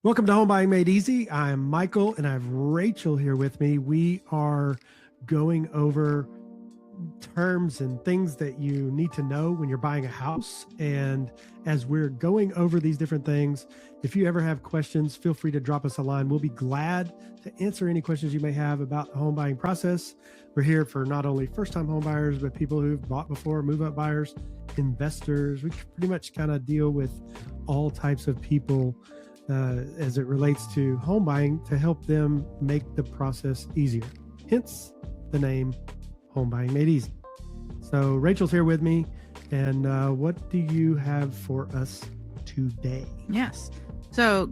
Welcome to Home Buying Made Easy. I'm Michael and I have Rachel here with me. We are going over terms and things that you need to know when you're buying a house. And as we're going over these different things, if you ever have questions, feel free to drop us a line. We'll be glad to answer any questions you may have about the home buying process. We're here for not only first-time home buyers, but people who've bought before, move-up buyers, investors. We pretty much kind of deal with all types of people as it relates to home buying to help them make the process easier. Hence the name Home Buying Made Easy. So Rachel's here with me. And what do you have for us today? Yes. So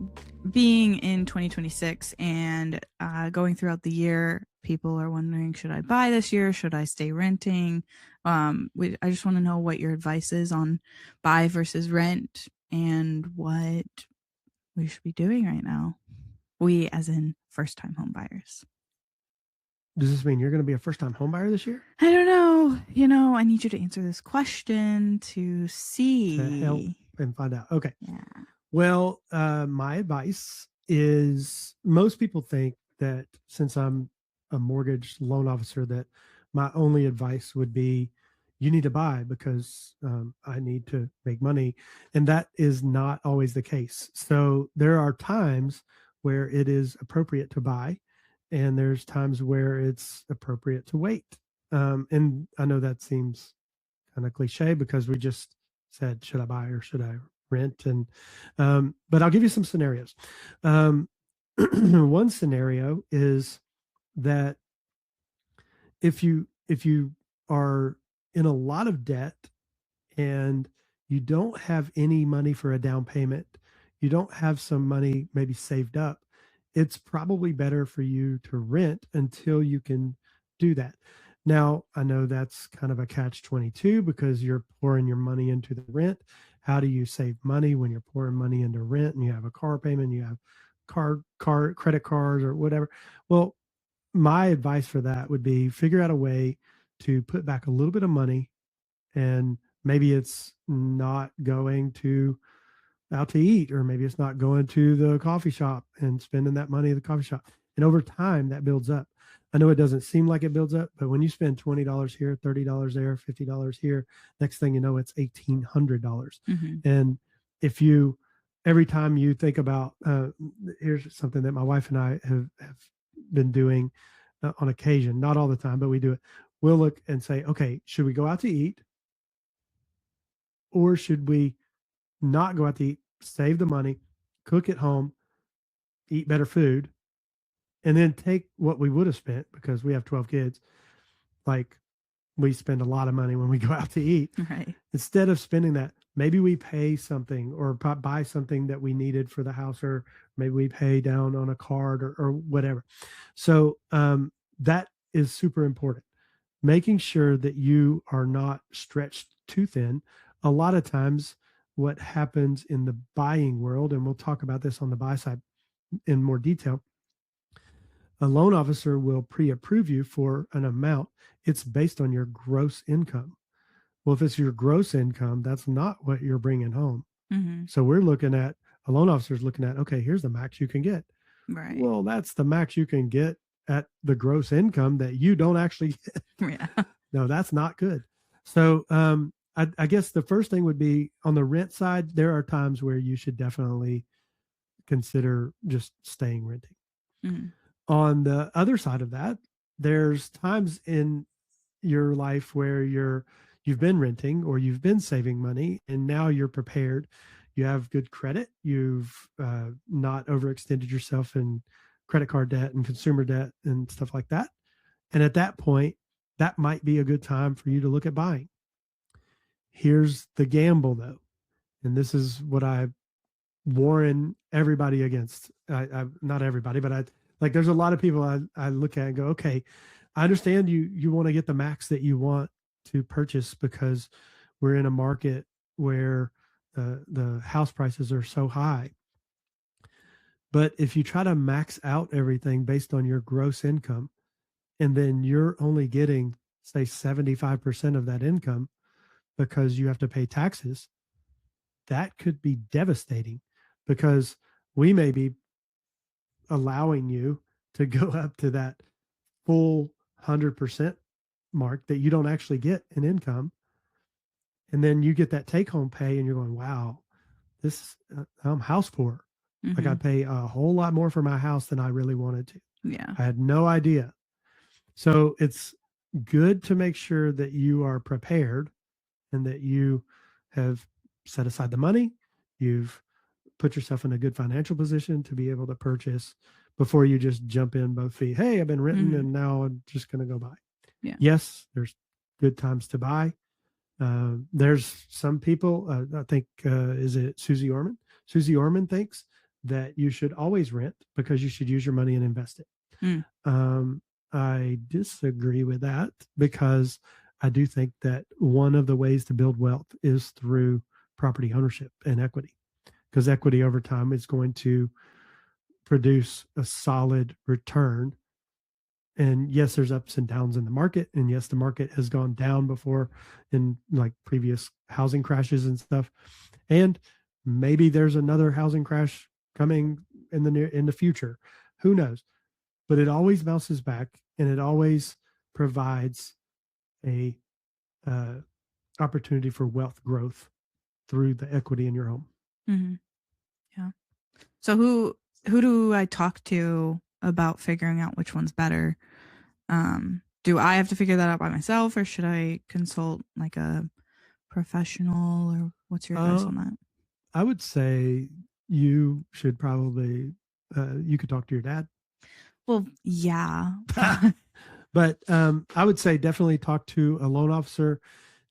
being in 2026 and going throughout the year, people are wondering, should I buy this year? Should I stay renting? I just want to know what your advice is on buy versus rent and what we should be doing right now. We as in first-time home buyers. Does this mean you're going to be a first-time home buyer this year? I don't know. I need you to answer this question to see. To help and find out. Okay. Yeah. Well, my advice is most people think that since I'm a mortgage loan officer, that my only advice would be you need to buy because I need to make money. And that is not always the case. So there are times where it is appropriate to buy, and there's times where it's appropriate to wait. And I know that seems kind of cliche because we just said, should I buy or should I rent? And but I'll give you some scenarios. One scenario is that if you are in a lot of debt and you don't have any money for a down payment, you don't have some money maybe saved up, it's probably better for you to rent until you can do that. Now, I know that's kind of a catch-22 because you're pouring your money into the rent. How do you save money when you're pouring money into rent and you have a car payment, you have credit cards or whatever? Well, my advice for that would be figure out a way to put back a little bit of money, and maybe it's not going to out to eat, or maybe it's not going to the coffee shop and spending that money at the coffee shop. And over time that builds up. I know it doesn't seem like it builds up, but when you spend $20 here, $30 there, $50 here, next thing you know, it's $1,800. Mm-hmm. And if every time you think about, here's something that my wife and I have been doing on occasion, not all the time, but we do it. We'll look and say, okay, should we go out to eat? Or should we not go out to eat, save the money, cook at home, eat better food, and then take what we would have spent, because we have 12 kids. Like, we spend a lot of money when we go out to eat. Right. Instead of spending that, maybe we pay something or buy something that we needed for the house, or maybe we pay down on a card or whatever. So that is super important. Making sure that you are not stretched too thin. A lot of times what happens in the buying world, and we'll talk about this on the buy side in more detail, a loan officer will pre-approve you for an amount. It's based on your gross income. Well, if it's your gross income, that's not what you're bringing home. Mm-hmm. So a loan officer is looking at, okay, here's the max you can get. Right. Well, that's the max you can get at the gross income that you don't actually get. Yeah. No, that's not good. So I guess the first thing would be on the rent side, there are times where you should definitely consider just staying renting. Mm-hmm. On the other side of that, there's times in your life where you've been renting or you've been saving money, and now you're prepared. You have good credit. You've not overextended yourself in credit card debt and consumer debt and stuff like that. And at that point, that might be a good time for you to look at buying. Here's the gamble, though, and this is what I warn everybody against. I not everybody, but there's a lot of people I look at and go, okay, I understand you want to get the max that you want to purchase because we're in a market where the house prices are so high. But if you try to max out everything based on your gross income, and then you're only getting, say, 75% of that income because you have to pay taxes, that could be devastating, because we may be allowing you to go up to that full 100% mark that you don't actually get in income. And then you get that take home pay and you're going, wow, this, I'm house poor. Like I Mm-hmm. pay a whole lot more for my house than I really wanted to. Yeah. I had no idea. So it's good to make sure that you are prepared and that you have set aside the money. You've put yourself in a good financial position to be able to purchase before you just jump in both feet. Hey, I've been renting Mm-hmm. and now I'm just going to go buy. Yeah. Yes, there's good times to buy. There's some people, I think, is it Susie Orman? Susie Orman thinks that you should always rent because you should use your money and invest it. Mm. I disagree with that because I do think that one of the ways to build wealth is through property ownership and equity, because equity over time is going to produce a solid return. And yes, there's ups and downs in the market. And yes, the market has gone down before in like previous housing crashes and stuff. And maybe there's another housing crash coming in the future. Who knows? But it always bounces back and it always provides a uh, opportunity for wealth growth through the equity in your home. Mm-hmm. Yeah. So who do I talk to about figuring out which one's better? Do I have to figure that out by myself, or should I consult like a professional, or what's your advice Uh, on that? I would say you should probably you could talk to your dad. Well, yeah. But I would say definitely talk to a loan officer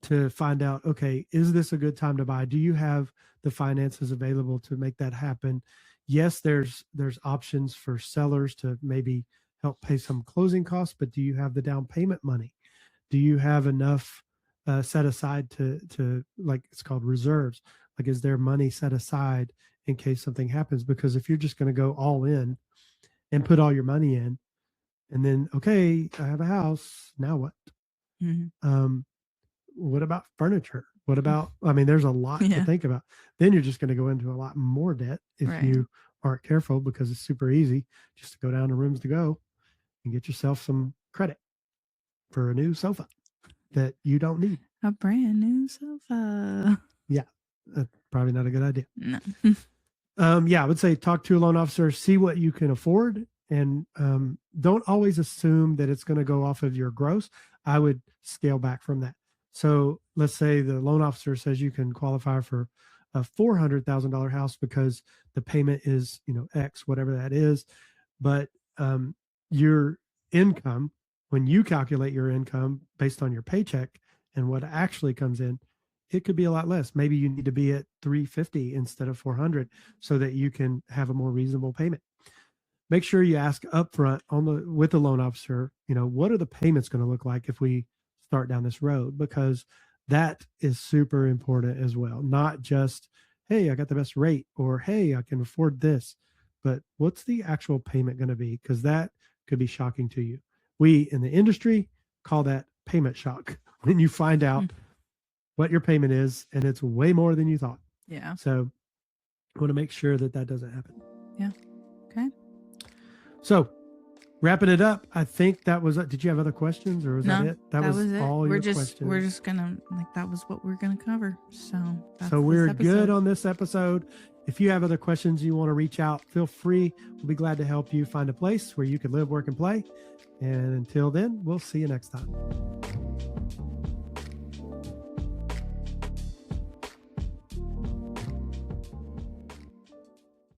to find out, okay, is this a good time to buy? Do you have the finances available to make that happen? Yes, there's options for sellers to maybe help pay some closing costs, but do you have the down payment money? Do you have enough set aside to like it's called reserves? Like, is there money set aside in case something happens? Because if you're just going to go all in and put all your money in, and then okay, I have a house. Now what? Mm-hmm. Um, what about furniture? What about? I mean, there's a lot to Yeah. think about. Then you're just going to go into a lot more debt if Right. you aren't careful, because it's super easy just to go down to Rooms to Go and get yourself some credit for a new sofa that you don't need. A brand new sofa. Yeah, that's probably not a good idea. No. Yeah, I would say talk to a loan officer, see what you can afford, and don't always assume that it's going to go off of your gross. I would scale back from that. So let's say the loan officer says you can qualify for a $400,000 house because the payment is, X, whatever that is. But your income, when you calculate your income based on your paycheck and what actually comes in, it could be a lot less. Maybe you need to be at 350 instead of 400 so that you can have a more reasonable payment. Make sure you ask upfront with the loan officer, what are the payments going to look like if we start down this road? Because that is super important as well. Not just, hey, I got the best rate, or hey, I can afford this, but what's the actual payment going to be? Because that could be shocking to you. We in the industry call that payment shock when you find out what your payment is and it's way more than you thought. Yeah. So I want to make sure that doesn't happen. Yeah. Okay. So wrapping it up, I think that was, did you have other questions or was that it? That was it. all your questions. We're just gonna, that was what we're gonna cover. So we're good on this episode. If you have other questions you want to reach out, feel free. We'll be glad to help you find a place where you can live, work, and play. And until then, we'll see you next time.